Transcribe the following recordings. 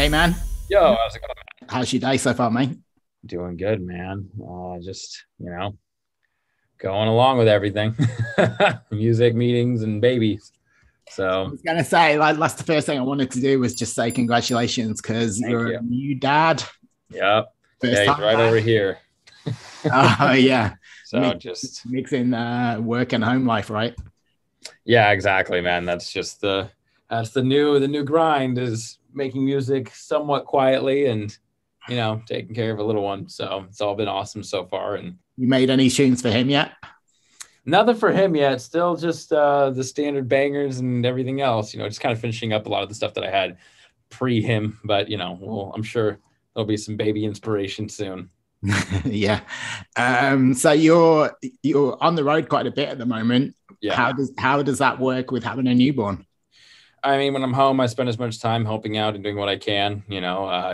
Hey man, Yo, how's it going? how's your day so far, mate? Doing good, man. Just, going along with everything. Music, meetings, and babies. I So, was gonna say, like, that's the first thing I wanted to do was just say congratulations because thank you're a you. new dad, Yep. first Yeah, he's time right over dad. here. Oh yeah, So Mix, just, mixing work and home life, right? yeah, exactly, man. That's the new grind is making music somewhat quietly and, taking care of a little one. So it's all been awesome so far. And You made any tunes for him yet? nothing for him yet. Still just the standard bangers and everything else, just kind of finishing up a lot of the stuff that I had pre him, but well, I'm sure there'll be some baby inspiration soon. Yeah. So you're on the road quite a bit at the moment. Yeah. How does that work with having a newborn? I mean, when I'm home, I spend as much time helping out and doing what I can,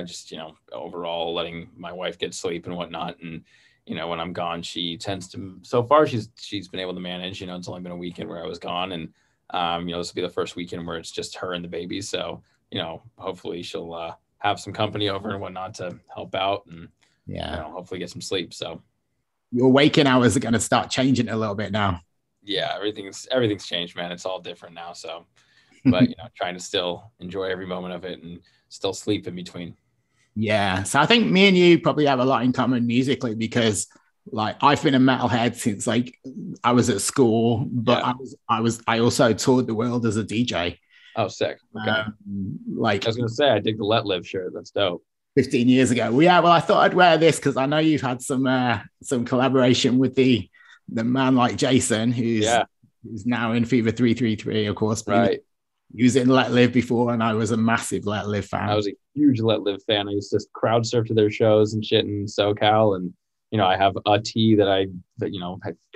just, overall letting my wife get sleep and whatnot. And, when I'm gone, she tends to, so far she's been able to manage, it's only been a weekend where I was gone. And, this will be the first weekend where it's just her and the baby. So, hopefully she'll have some company over and whatnot to help out and, Yeah. hopefully get some sleep. So Your waking hours are going to start changing a little bit now. yeah, everything's changed, man. It's all different now. So, but trying to still enjoy every moment of it and still sleep in between. Yeah. So I think me and you probably have a lot in common musically because like I've been a metalhead since like I was at school, but Yeah. I also toured the world as a DJ. Oh, sick. Okay. Like I was gonna say I dig the Let Live shirt. That's dope. 15 years ago. Well, yeah, well, I thought I'd wear this because I know you've had some collaboration with the man like Jason, Yeah. who's now in Fever 333, of course, but Right. he was in Let Live before, and I was a massive Let Live I fan. was a huge Let Live fan. I used to crowd surf to their shows and shit in SoCal, and I have a tee I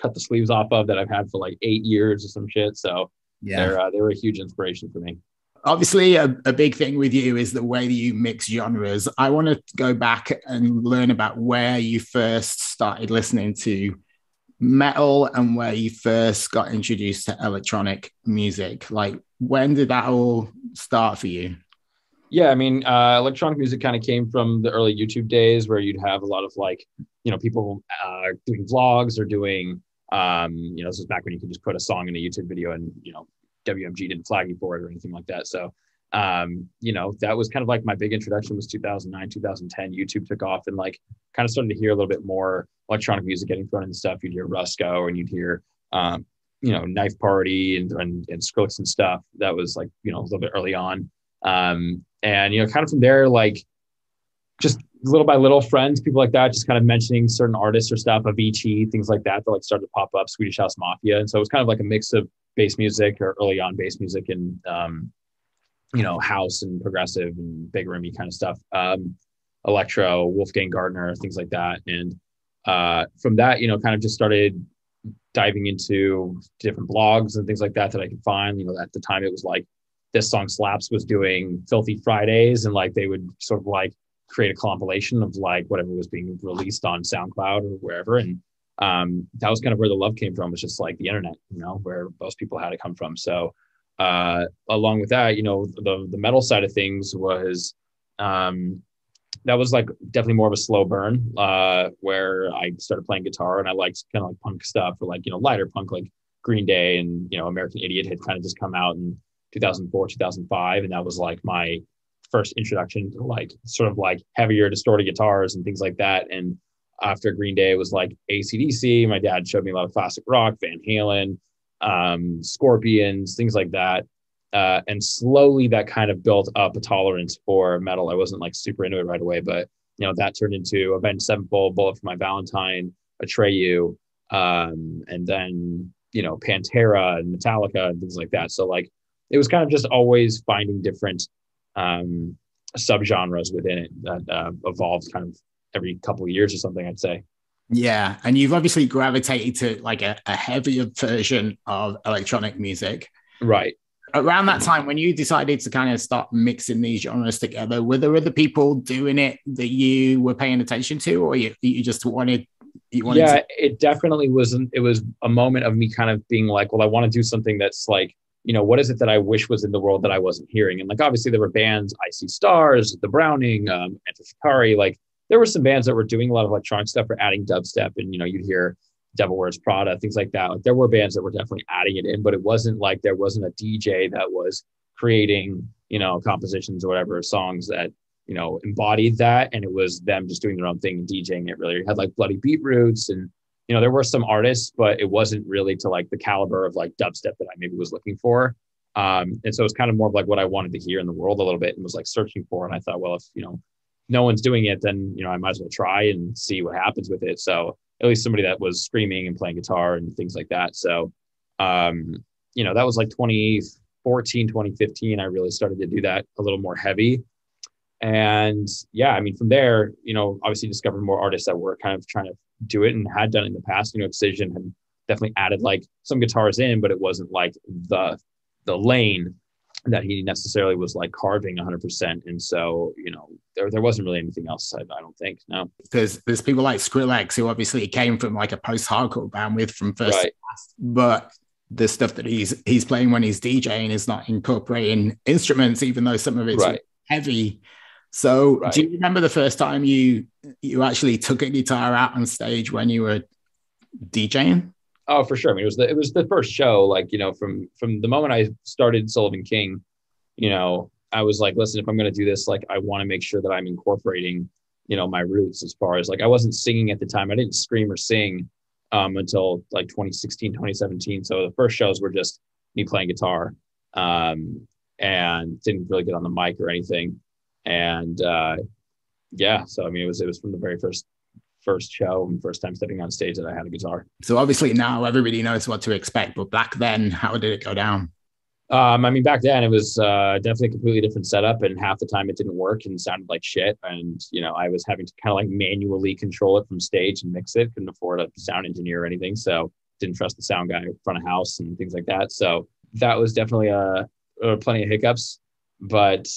cut the sleeves off of that I've had for like 8 years or some shit. So Yeah. they were a huge inspiration for me. Obviously, a big thing with you is the way you mix genres. I want to go back and learn about where you first started listening to metal and where you first got introduced to electronic music. Like, when did that all start for you? Yeah, I mean, electronic music kind of came from the early YouTube days where you'd have a lot of like, people doing vlogs or doing, this was back when you could just put a song in a YouTube video and, WMG didn't flag you for it or anything like that. So, that was kind of like my big introduction was 2009, 2010. YouTube took off and like kind of started to hear a little bit more electronic music getting thrown in stuff. You'd hear Rusko and you'd hear, Knife Party and Skrillex and stuff. That was like, a little bit early on. And kind of from there, like just little by little, friends, people like that, just kind of mentioning certain artists or stuff, Avicii, things like that like started to pop up, Swedish House Mafia. And so it was kind of like a mix of bass music or early on bass music and house and progressive and big roomy kind of stuff. Electro, Wolfgang Gardner, things like that. And from that, kind of just started diving into different blogs and things like that I could find. At the time it was like This Song Slaps was doing Filthy Fridays, and like they would sort of like create a compilation of like whatever was being released on SoundCloud or wherever. And that was kind of where the love came from, was just like the internet, where most people had it come from. So along with that, the metal side of things was that was like definitely more of a slow burn, where I started playing guitar and I liked kind of like punk stuff or like, lighter punk, like Green Day and, American Idiot had kind of just come out in 2004, 2005. And that was like my first introduction to like sort of like heavier distorted guitars and things like that. And after Green Day, it was like AC/DC. My dad showed me a lot of classic rock, Van Halen, Scorpions, things like that. And slowly that kind of built up a tolerance for metal. I wasn't like super into it right away, but that turned into Avenged, Sevenfold, Bullet for My Valentine, Atreyu, and then Pantera and Metallica and things like that. So like it was kind of just always finding different subgenres within it that evolved kind of every couple of years or something, I'd say. Yeah, and you've obviously gravitated to like a heavier version of electronic music. Right. Around that time, when you decided to kind of start mixing these genres together, were there other people doing it that you were paying attention to, or you just wanted Yeah, to? it definitely wasn't. It was a moment of me kind of being like, well, I want to do something that's like what is it that I wish was in the world that I wasn't hearing? And like, obviously there were bands, I See Stars, The Browning, Enter Shikari. Like there were some bands that were doing a lot of electronic stuff or adding dubstep, and, you'd hear Devil Wears Prada, things like that. Like there were bands that were definitely adding it in, but it wasn't like there wasn't a DJ that was creating, compositions or whatever, songs that, embodied that. And it was them just doing their own thing and DJing it really. It had like Bloody Beetroots and, there were some artists, but it wasn't really to like the caliber of like dubstep that I maybe was looking for. And so it's kind of more of like what I wanted to hear in the world a little bit and was like searching for. And I thought, well, if, no one's doing it, then, I might as well try and see what happens with it. So at least somebody that was screaming and playing guitar and things like that. So, that was like 2014, 2015. I really started to do that a little more heavy. And yeah, I mean, from there, obviously discovered more artists that were kind of trying to do it and had done it in the past. Excision had definitely added like some guitars in, but it wasn't like the lane that he necessarily was like carving 100%. And so, there wasn't really anything else. I don't think. No. There's people like Skrillex who obviously came from like a post-hardcore bandwidth from first to last, but the stuff that he's playing when he's DJing is not incorporating instruments, even though some of it's heavy. So do you remember the first time you actually took a guitar out on stage when you were DJing? Oh, for sure. I mean, it was the first show, like, from the moment I started Sullivan King, I was like, listen, if I'm going to do this, like, I want to make sure that I'm incorporating, my roots as far as like, I wasn't singing at the time. I didn't scream or sing until like 2016, 2017. So the first shows were just me playing guitar and didn't really get on the mic or anything. And so I mean, it was from the very first show and first time stepping on stage that I had a guitar. So obviously now everybody knows what to expect, but back then, how did it go down? I mean, back then it was definitely a completely different setup, and half the time it didn't work and sounded like shit. And, I was having to kind of like manually control it from stage and mix it. Couldn't afford a sound engineer or anything. So didn't trust the sound guy in front of house and things like that. So that was definitely plenty of hiccups, but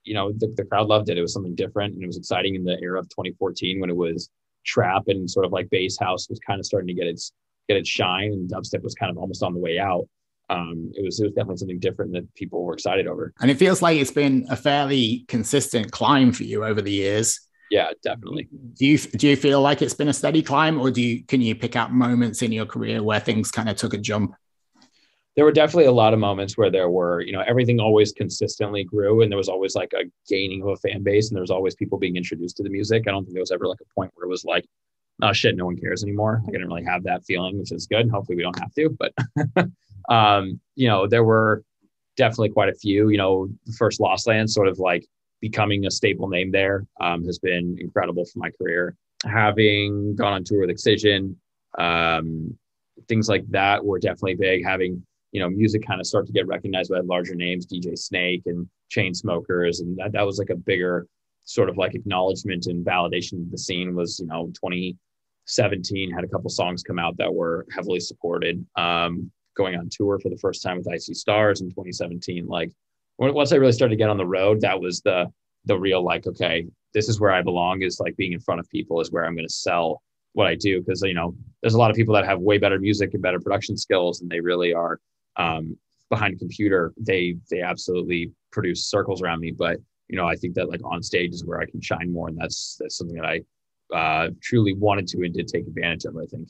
the crowd loved it. It was something different, and it was exciting in the era of 2014 when it was trap and sort of like bass house was kind of starting to get its shine, and dubstep was kind of almost on the way out. It was definitely something different that people were excited over. And it feels like it's been a fairly consistent climb for you over the years. Yeah, definitely. Do you feel like it's been a steady climb, or can you pick out moments in your career where things kind of took a jump? There were definitely a lot of moments where there were, everything always consistently grew, and there was always like a gaining of a fan base, and there was always people being introduced to the music. I don't think there was ever like a point where it was like, oh shit, no one cares anymore. Like, I didn't really have that feeling, which is good. And hopefully we don't have to, but there were definitely quite a few. The first Lost Land sort of like becoming a staple name there has been incredible for my career. Having gone on tour with Excision, things like that were definitely big. Having music kind of start to get recognized by larger names, DJ Snake and Chainsmokers. And that was like a bigger sort of like acknowledgement and validation of the scene. Was, 2017 had a couple songs come out that were heavily supported. Going on tour for the first time with I See Stars in 2017. Like once I really started to get on the road, that was the real like, okay, this is where I belong, is like being in front of people is where I'm going to sell what I do. Cause there's a lot of people that have way better music and better production skills, and they really are behind a computer. They absolutely produce circles around me. But, I think that like on stage is where I can shine more. And that's something that I truly wanted to and did take advantage of, I think.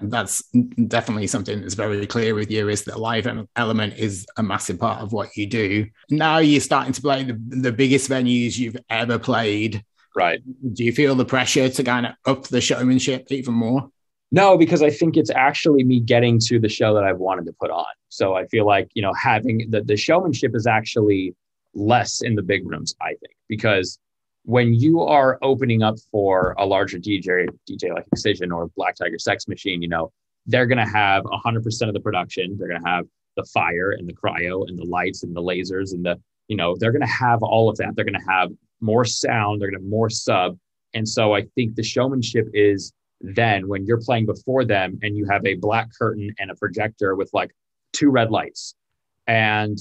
That's definitely something that's very clear with you, is that live element is a massive part of what you do. Now you're starting to play the biggest venues you've ever played. Right. Do you feel the pressure to kind of up the showmanship even more? No, because I think it's actually me getting to the show that I've wanted to put on. So I feel like, having the showmanship is actually less in the big rooms, I think, because when you are opening up for a larger DJ like Excision or Black Tiger Sex Machine, they're going to have 100% of the production. They're going to have the fire and the cryo and the lights and the lasers and they're going to have all of that. They're going to have more sound. They're going to have more sub. And so I think the showmanship is then when you're playing before them and you have a black curtain and a projector with like 2 red lights. And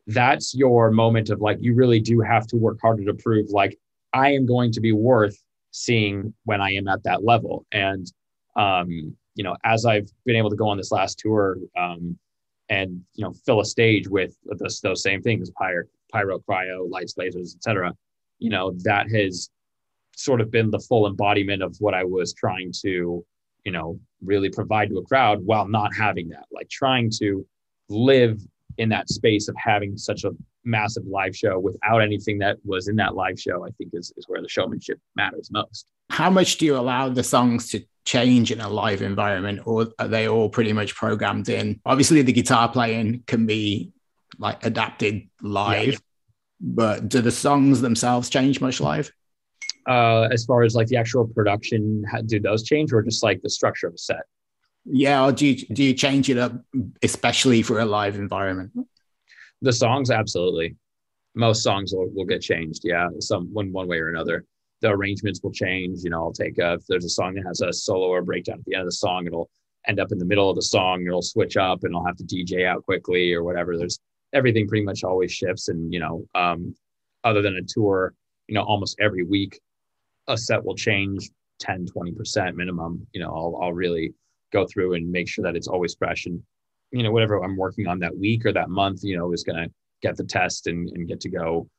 that's your moment of like, you really do have to work harder to prove like, I am going to be worth seeing when I am at that level. And, as I've been able to go on this last tour and fill a stage with those same things, pyro, cryo, lights, lasers, etc. That has sort of been the full embodiment of what I was trying to really provide to a crowd, while not having that, like trying to live in that space of having such a massive live show without anything that was in that live show. I think is where the showmanship matters most. How much do you allow the songs to change in a live environment, or are they all pretty much programmed in? Obviously the guitar playing can be like adapted live, but do the songs themselves change much live? As far as like the actual production, do those change, or just like the structure of a set? Yeah, or do you change it up, especially for a live environment? The songs, absolutely. Most songs will get changed. Yeah, one way or another. The arrangements will change. I'll take if there's a song that has a solo or breakdown at the end of the song, it'll end up in the middle of the song. It'll switch up, and I'll have to DJ out quickly or whatever. There's everything pretty much always shifts, and other than a tour, almost every week, a set will change 10-20% minimum. I'll really go through and make sure that it's always fresh, and whatever I'm working on that week or that month, is going to get the test and get to go,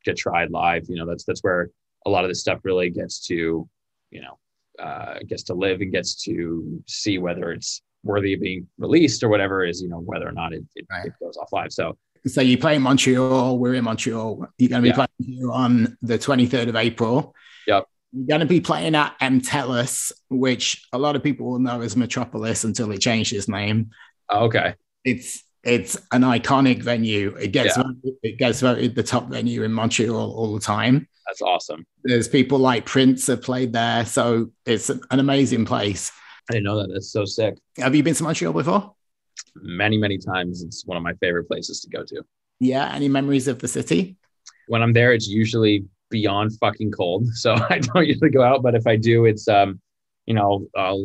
get tried live. That's where a lot of this stuff really gets to live and gets to see whether it's worthy of being released or whatever is, whether or not it goes off live. So you play in Montreal. We're in Montreal. You're going to be playing here on the 23rd of April. Yep. You're going to be playing at Metallica, which a lot of people will know as Metropolis until it changed its name. Okay. It's an iconic venue. It gets voted the top venue in Montreal all the time. That's awesome. There's people like Prince have played there, so it's an amazing place. I didn't know that. That's so sick. Have you been to Montreal before? Many, many times. It's one of my favorite places to go to. Yeah. Any memories of the city? When I'm there, it's usually beyond fucking cold, so I don't usually go out. But if I do, it's I'll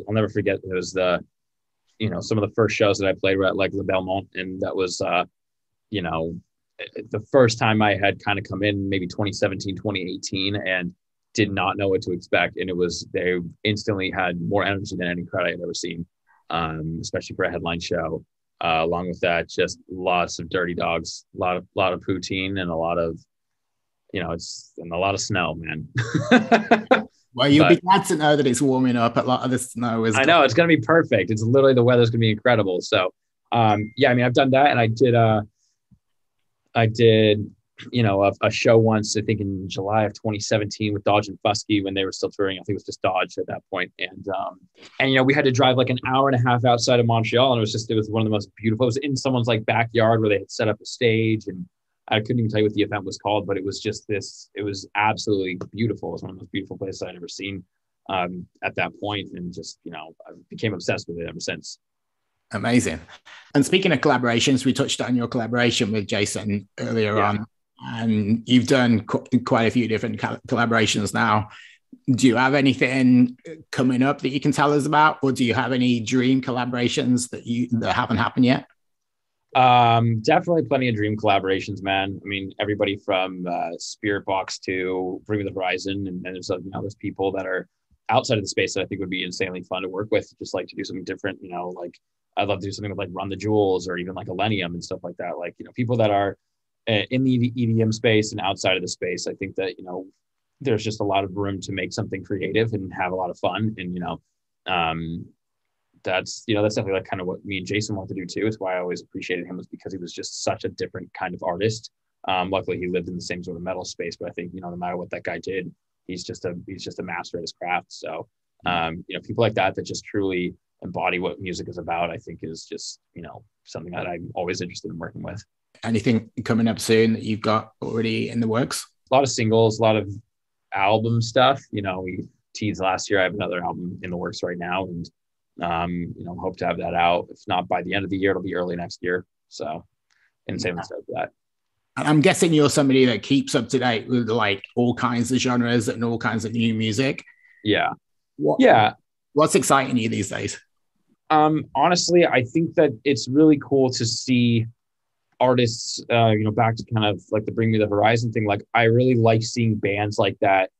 never forget. It was some of the first shows that I played were at like Le Belmont, and that was the first time I had kind of come in, maybe 2017, 2018, and did not know what to expect. And they instantly had more energy than any crowd I had ever seen, especially for a headline show. Along with that, just lots of dirty dogs, a lot of poutine, and a lot of a lot of snow, man. Well, you'll be glad to know that it's warming up. A lot of the snow is. I know it's going to be perfect. It's literally, the weather's going to be incredible. So, I've done that, and I did a show once, I think in July of 2017 with Dodge and Fusky when they were still touring. I think it was just Dodge at that point. And we had to drive like an hour and a half outside of Montreal. And it was one of the most beautiful, it was in someone's like backyard where they had set up a stage, and I couldn't even tell you what the event was called, but it was just it was absolutely beautiful. It was one of the most beautiful places I'd ever seen at that point. And just, I became obsessed with it ever since. Amazing. And speaking of collaborations, we touched on your collaboration with Jason earlier on, and you've done quite a few different collaborations now. Do you have anything coming up that you can tell us about, or do you have any dream collaborations that haven't happened yet? Definitely plenty of dream collaborations, man. I mean, everybody from Spirit Box to Bring Me the Horizon, and there's there's people that are outside of the space that I think would be insanely fun to work with. Just like to do something different, like I'd love to do something with like Run the Jewels or even like Illenium and stuff like that. Like, people that are in the EDM space and outside of the space. I think that, there's just a lot of room to make something creative and have a lot of fun. And, that's definitely like kind of what me and Jason want to do too. It's why I always appreciated him, was because he was just such a different kind of artist. Luckily he lived in the same sort of metal space, but I think, no matter what that guy did, he's just a master at his craft. So, people like that just truly embody what music is about, I think is just, something that I'm always interested in working with. Anything coming up soon that you've got already in the works? A lot of singles, a lot of album stuff. We teased last year. I have another album in the works right now, and hope to have that out. If not by the end of the year, it'll be early next year. So, and same stuff for that. I'm guessing you're somebody that keeps up to date with like all kinds of genres and all kinds of new music. Yeah. What's exciting you these days? Honestly, I think that it's really cool to see artists, back to kind of like the Bring Me the Horizon thing. Like, I really like seeing bands like that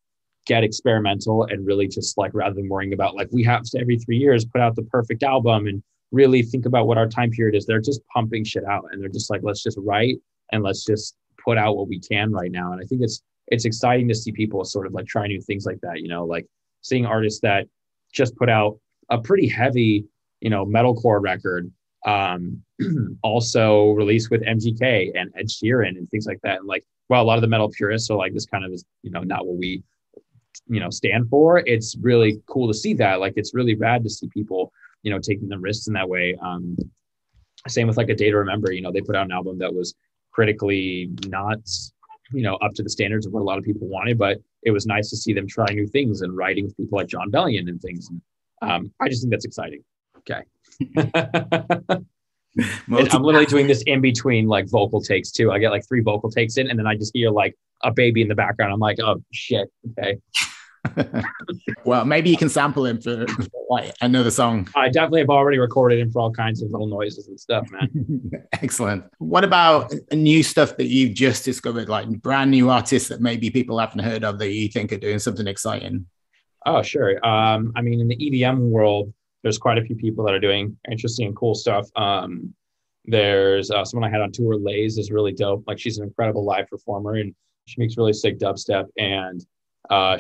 get experimental and really just like, rather than worrying about like, we have to every 3 years put out the perfect album and really think about what our time period is. They're just pumping shit out, and they're just like, let's just write and let's just put out what we can right now. And I think it's exciting to see people sort of like try new things like that, you know, like seeing artists that just put out a pretty heavy, you know, metalcore record, also released with MGK and Ed Sheeran and things like that. And like, well, a lot of the metal purists are like, this kind of is, you know, not what we, you know, stand for. It's really cool to see that. Like, it's really rad to see people, you know, taking the risks in that way. Same with like A Day to Remember, you know, they put out an album that was critically not, you know, up to the standards of what a lot of people wanted, but it was nice to see them try new things and writing with people like John Bellion and things. And, I just think that's exciting. Okay. I'm literally doing this in between like vocal takes too. I get like 3 vocal takes in, and then I just hear like a baby in the background. I'm like, oh shit. Okay. Well, maybe you can sample him for like another song. I definitely have already recorded him for all kinds of little noises and stuff, man. Excellent. What about new stuff that you've just discovered, like brand new artists that maybe people haven't heard of that you think are doing something exciting? Oh, sure. I mean, in the EDM world, there's quite a few people that are doing interesting and cool stuff. There's someone I had on tour, Lays, is really dope. Like, she's an incredible live performer, and she makes really sick dubstep. And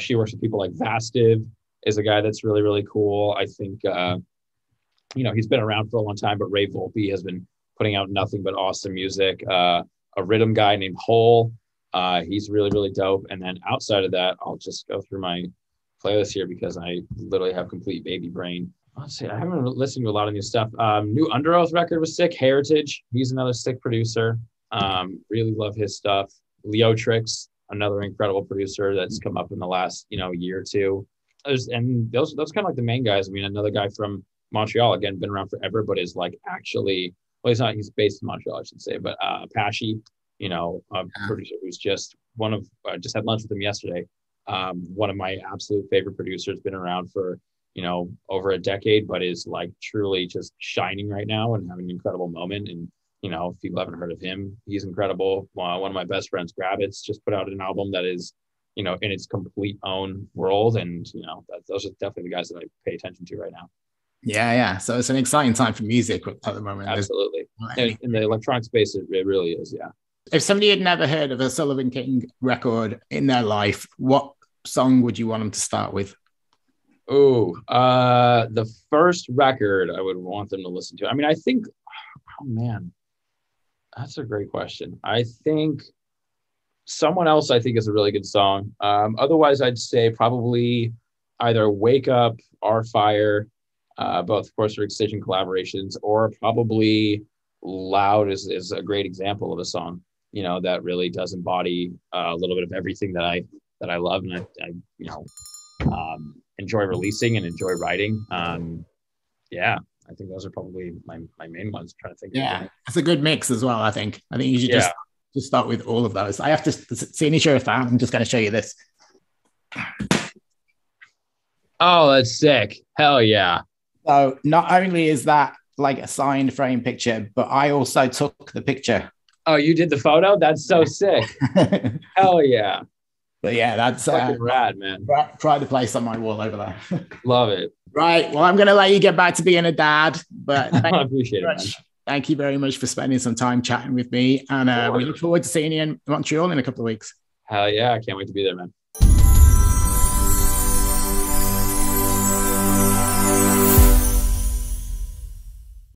she works with people like Vastiv, is a guy that's really, really cool. I think, you know, he's been around for a long time, but Ray Volpe has been putting out nothing but awesome music. A rhythm guy named Hole, he's really, really dope. And then outside of that, I'll just go through my playlist here because I literally have complete baby brain. Let's see, I haven't listened to a lot of new stuff. New Under Oath record was sick. Heritage, he's another sick producer. Really love his stuff. Leotrix, another incredible producer that's come up in the last, you know, year or two. Those kind of like the main guys. I mean, another guy from Montreal, again, been around forever, but is like actually, well, he's based in Montreal, I should say, but Apache, you know, a producer who's just just had lunch with him yesterday. One of my absolute favorite producers, been around for, you know, over a decade, but is like truly just shining right now and having an incredible moment. And, you know, if people haven't heard of him, he's incredible. One of my best friends, Grabbits, just put out an album that is, you know, in its complete own world. And, you know, those are definitely the guys that I pay attention to right now. Yeah. So it's an exciting time for music at the moment. Absolutely. In the electronic space, it really is. Yeah. If somebody had never heard of a Sullivan King record in their life, what song would you want them to start with? Oh, the first record I would want them to listen to. I mean, I think, oh man, that's a great question. I think Someone Else, I think, is a really good song. Otherwise, I'd say probably either Wake Up, Our Fire, both, of course, are Excision collaborations, or probably Loud is a great example of a song, you know, that really does embody a little bit of everything that I love, and I you know, enjoy releasing and enjoy writing. Yeah, I think those are probably my main ones. I'm trying to think. Yeah, it's a good mix as well. I think you should just start with all of those. I have to see any sure if I'm just going to show you this. Oh, that's sick! Hell yeah! So not only is that like a signed frame picture, but I also took the picture. Oh, you did the photo? That's so sick! Hell yeah! But yeah, that's fucking rad, man. Try to place on my wall over there. Love it. Right. Well, I'm going to let you get back to being a dad, but I appreciate it, man. Thank you very much for spending some time chatting with me. And we look forward to seeing you in Montreal in a couple of weeks. Hell yeah. I can't wait to be there, man.